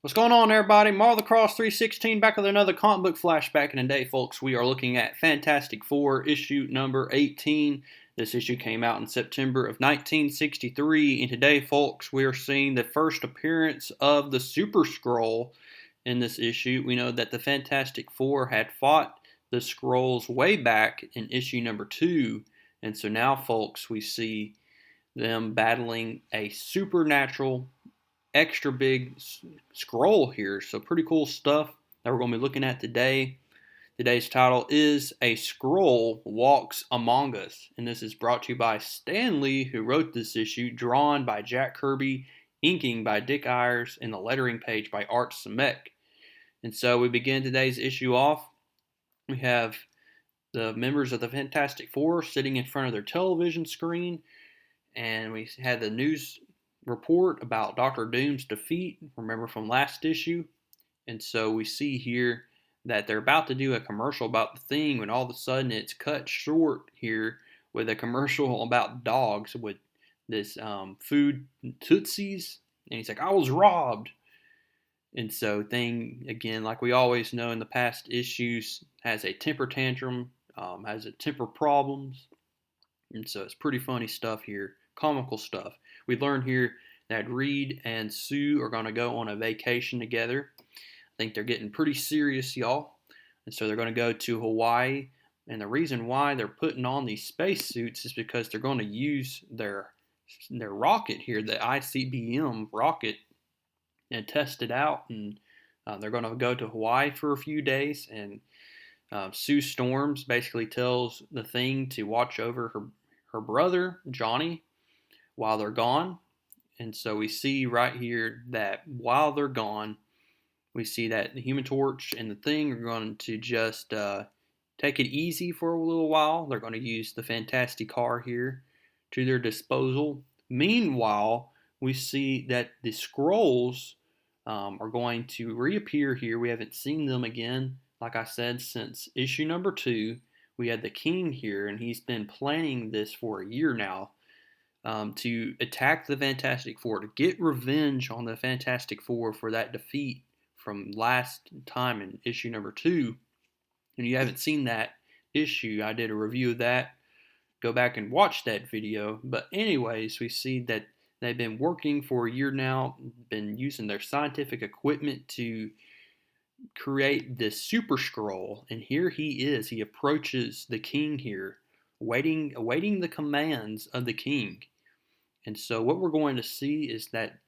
What's going on, everybody? Marvel the Cross 316 back with another comic book flashback. And today, folks, we are looking at Fantastic Four issue number 18. This issue came out in September of 1963. And today, folks, we are seeing the first appearance of the Super Skrull in this issue. We know that the Fantastic Four had fought the Skrulls way back in issue number 2. And so now, folks, we see them battling a supernatural extra big scroll here. So pretty cool stuff that we're going to be looking at today. Today's title is A Skrull Walks Among Us. And this is brought to you by Stan Lee, who wrote this issue, drawn by Jack Kirby, inking by Dick Ayers, and the lettering page by Art Simek. And so we begin today's issue off. We have the members of the Fantastic Four sitting in front of their television screen. And we had the news report about Doctor Doom's defeat, remember from last issue. And so we see here that they're about to do a commercial about the Thing when all of a sudden it's cut short here with a commercial about dogs with this food Tootsies. And he's like, I was robbed. And so Thing, again, like we always know in the past issues, has a temper tantrum, has a temper problems. And so it's pretty funny stuff here, comical stuff. We learn here that Reed and Sue are going to go on a vacation together. I think they're getting pretty serious, y'all. And so they're going to go to Hawaii. And the reason why they're putting on these spacesuits is because they're going to use their rocket here, the ICBM rocket, and test it out. And they're going to go to Hawaii for a few days. And Sue Storms basically tells the Thing to watch over her brother, Johnny, while they're gone. And so we see right here that while they're gone, we see that the Human Torch and the Thing are going to just take it easy for a little while. They're going to use the Fantastic Car here to their disposal. Meanwhile, we see that the Skrulls are going to reappear here. We haven't seen them again, like I said, since issue number 2. We had the King here, and he's been planning this for a year now. To attack the Fantastic Four, to get revenge on the Fantastic Four for that defeat from last time in issue number 2. And you haven't seen that issue, I did a review of that. Go back and watch that video. But anyways, we see that they've been working for a year now, been using their scientific equipment to create this Super Skrull. And here he is. He approaches the King here, awaiting the commands of the King. And so what we're going to see is that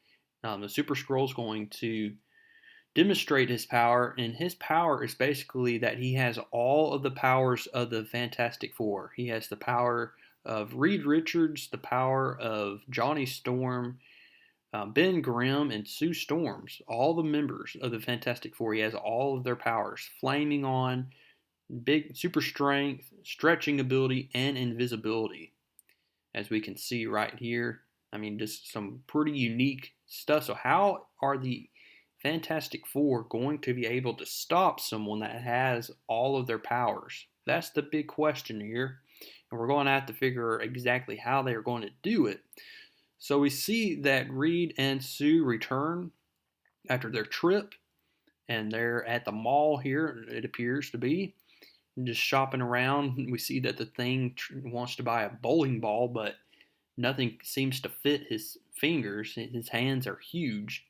the Super Skrull is going to demonstrate his power, and his power is basically that he has all of the powers of the Fantastic Four. He has the power of Reed Richards, the power of Johnny Storm, Ben Grimm, and Sue Storms, all the members of the Fantastic Four. He has all of their powers, flaming on, big super strength, stretching ability, and invisibility, as we can see right here. I mean, just some pretty unique stuff. So how are the Fantastic Four going to be able to stop someone that has all of their powers? That's the big question here. And we're going to have to figure exactly how they are going to do it. So we see that Reed and Sue return after their trip. And they're at the mall here, it appears to be, just shopping around. We see that the Thing wants to buy a bowling ball, but nothing seems to fit his fingers. His hands are huge.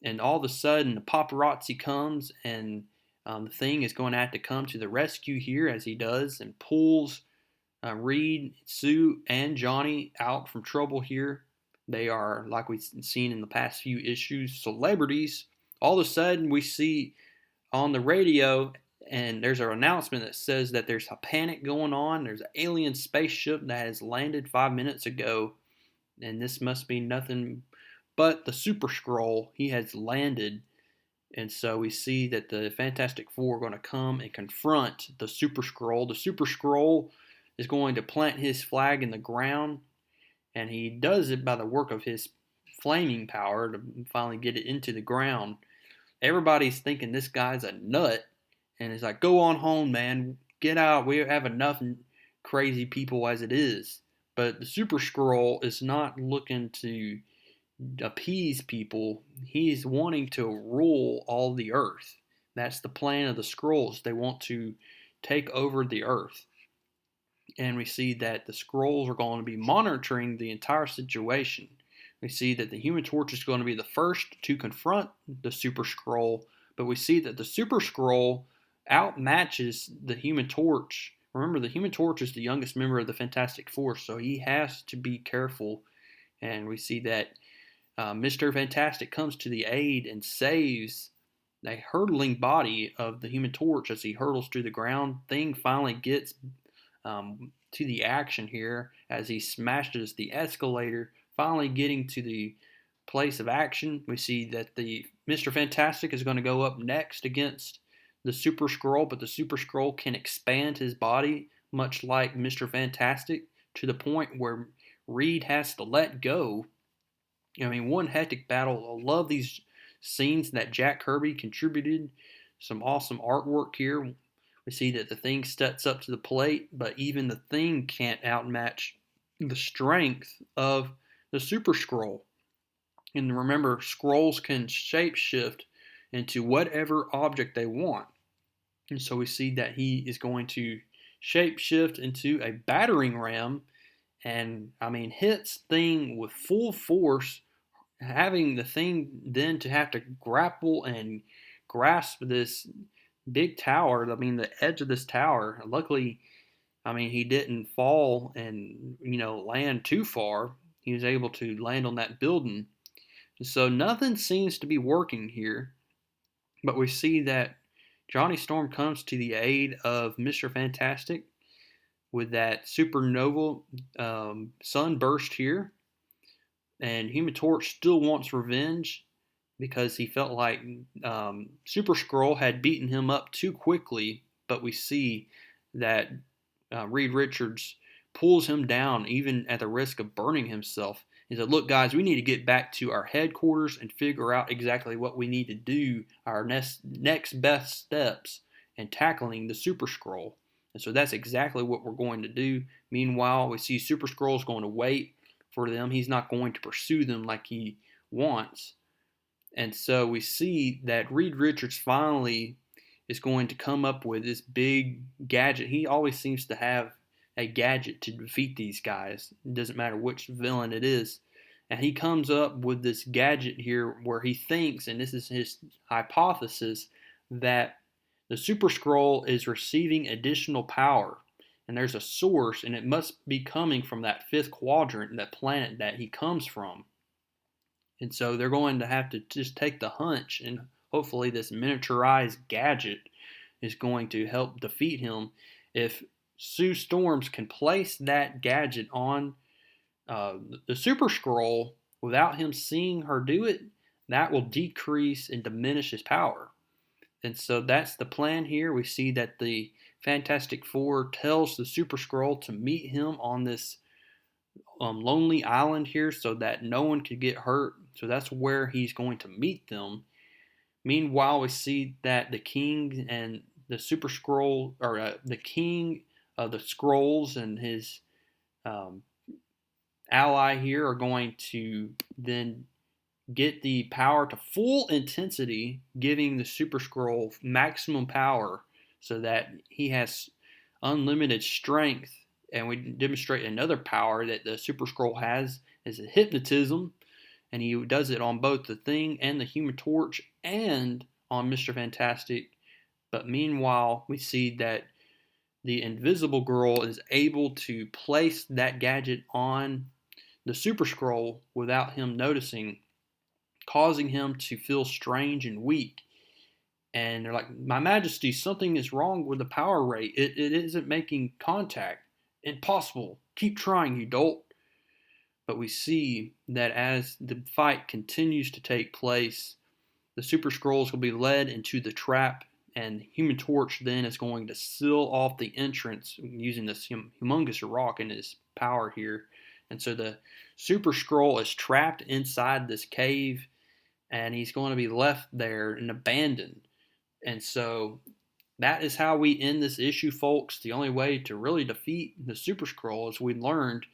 And all of a sudden, the paparazzi comes, and the Thing is going to have to come to the rescue here, as he does, and pulls Reed, Sue, and Johnny out from trouble here. They are, like we've seen in the past few issues, celebrities. All of a sudden, we see on the radio, and there's an announcement that says that there's a panic going on. There's an alien spaceship that has landed 5 minutes ago, and this must be nothing but the Super Skrull. He has landed, and so we see that the Fantastic Four are going to come and confront the Super Skrull. The Super Skrull is going to plant his flag in the ground, and he does it by the work of his flaming power to finally get it into the ground. Everybody's thinking this guy's a nut, and it's like, go on home, man. Get out. We have enough crazy people as it is. But the Super Skrull is not looking to appease people. He's wanting to rule all the earth. That's the plan of the Skrulls. They want to take over the earth. And we see that the Skrulls are going to be monitoring the entire situation. We see that the Human Torch is going to be the first to confront the Super Skrull, but we see that the Super Skrull outmatches the Human Torch. Remember, the Human Torch is the youngest member of the Fantastic Four, so he has to be careful. And we see that Mr. Fantastic comes to the aid and saves the hurtling body of the Human Torch as he hurtles through the ground. Thing finally gets to the action here as he smashes the escalator, finally getting to the place of action. We see that the Mr. Fantastic is going to go up next against the Super Skrull, but the Super Skrull can expand his body much like Mr. Fantastic to the point where Reed has to let go. I mean, one hectic battle. I love these scenes that Jack Kirby contributed. Some awesome artwork here. We see that the Thing steps up to the plate, but even the Thing can't outmatch the strength of the Super Skrull. And remember, Skrulls can shapeshift into whatever object they want. And so we see that he is going to shapeshift into a battering ram and, hits Thing with full force, having the Thing then to have to grapple and grasp this big tower. The edge of this tower. Luckily, he didn't fall and, land too far. He was able to land on that building. So nothing seems to be working here. But we see that Johnny Storm comes to the aid of Mr. Fantastic with that supernova sunburst here. And Human Torch still wants revenge because he felt like Super Skrull had beaten him up too quickly. But we see that Reed Richards pulls him down even at the risk of burning himself. He said, look, guys, we need to get back to our headquarters and figure out exactly what we need to do, our next best steps in tackling the Super Skrull. And so that's exactly what we're going to do. Meanwhile, we see Super Skrull's going to wait for them. He's not going to pursue them like he wants. And so we see that Reed Richards finally is going to come up with this big gadget. He always seems to have a gadget to defeat these guys. It doesn't matter which villain it is. And he comes up with this gadget here where he thinks, and this is his hypothesis, that the Super Skrull is receiving additional power. And there's a source, and it must be coming from that fifth quadrant, that planet that he comes from. And so they're going to have to just take the hunch, and hopefully this miniaturized gadget is going to help defeat him. If Sue Storms can place that gadget on the Super Skrull without him seeing her do it, that will decrease and diminish his power. And so that's the plan here. We see that the Fantastic Four tells the Super Skrull to meet him on this lonely island here so that no one could get hurt. So that's where he's going to meet them. Meanwhile, we see that the King and the Super Skrull, or the King of the Skrulls and his ally here are going to then get the power to full intensity, giving the Super Skrull maximum power so that he has unlimited strength. And we demonstrate another power that the Super Skrull has is hypnotism, and he does it on both the Thing and the Human Torch and on Mr. Fantastic. But meanwhile, we see that the Invisible Girl is able to place that gadget on the Super Skrull without him noticing, causing him to feel strange and weak. And they're like, My Majesty, something is wrong with the power rate. It isn't making contact. Impossible. Keep trying, you dolt. But we see that as the fight continues to take place, the Super Skrulls will be led into the trap, and Human Torch then is going to seal off the entrance using this humongous rock in his power here. And so the Super Skrull is trapped inside this cave, and he's going to be left there and abandoned. And so that is how we end this issue, folks. The only way to really defeat the Super Skrull, as we learned,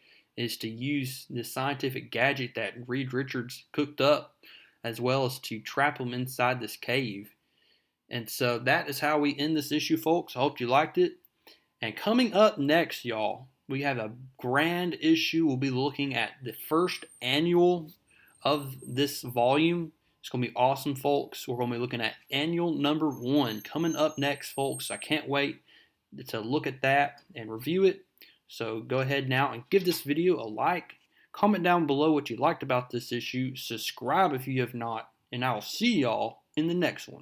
is to use this scientific gadget that Reed Richards cooked up, as well as to trap them inside this cave. And so that is how we end this issue, folks. I hope you liked it. And coming up next, y'all, we have a grand issue. We'll be looking at the first annual of this volume. It's going to be awesome, folks. We're going to be looking at annual number 1 coming up next, folks. I can't wait to look at that and review it. So go ahead now and give this video a like. Comment down below what you liked about this issue. Subscribe if you have not. And I will see y'all in the next one.